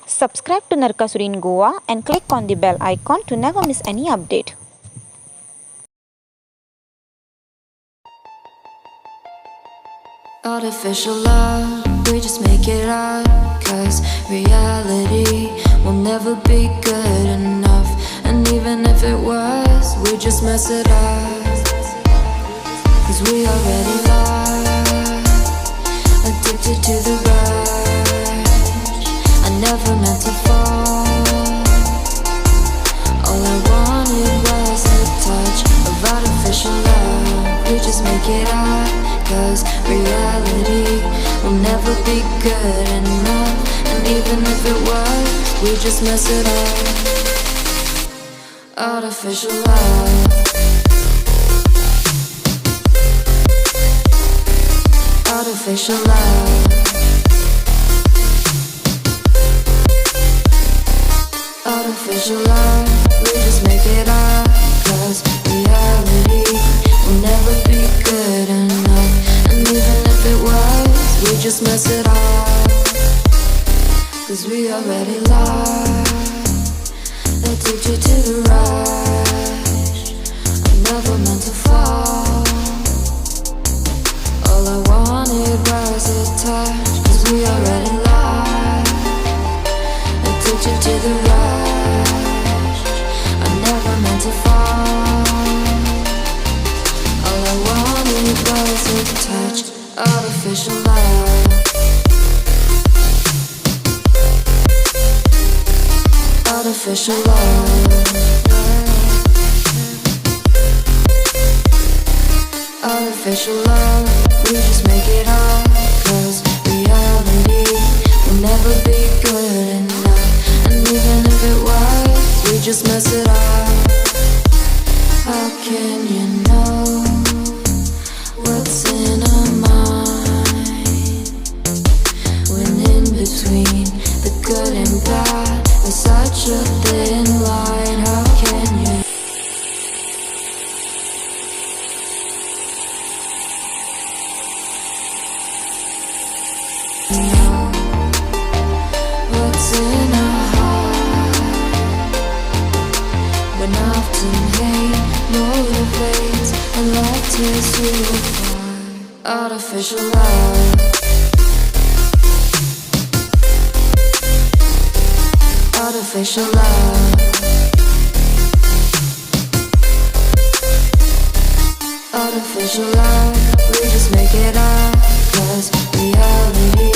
Subscribe to Narkasur in Goa and click on the bell icon to never miss any update. Artificial love, we just make it up, 'cause reality will never be good enough. And even if it was, we just mess it up, 'cause we already lost, addicted to the rush. I never meant to fall. All I wanted was a touch of artificial love. We just make it up, 'cause reality will never be good enough. And even if it was, we just mess it up. Artificial love. Artificial love. Artificial love. We just make it up, 'cause reality will never be good enough. And even if it was, we just mess it up, 'cause we already lost, addicted to the rush. I never meant to fall. All I wanted was a touch, 'cause we already lost, addicted to the rush. I never meant to fall. All I wanted was a touch. Artificial love. Artificial love. Artificial love. We just make it up, 'cause reality will never be good enough. And even if it was, we just mess it up. How can you know what's in our mind, when in between the good and bad there's such a thin line? How can you know what's in our heart, when often hate motivates and love tears you apart? Artificial love. Artificial love. Artificial love. We just make it up, 'cause reality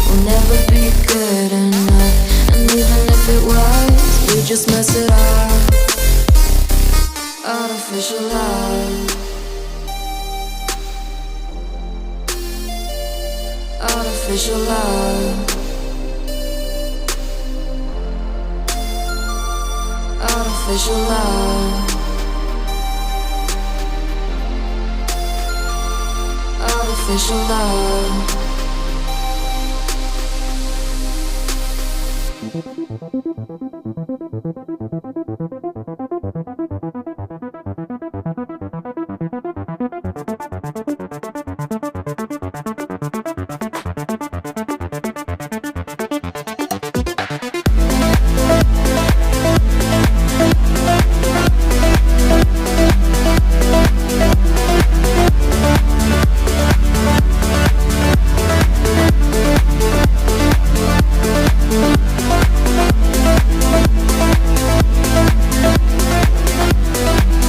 will never be good enough. And even if it was, we just mess it up. Artificial love. Artificial love. Artificial love. Artificial love.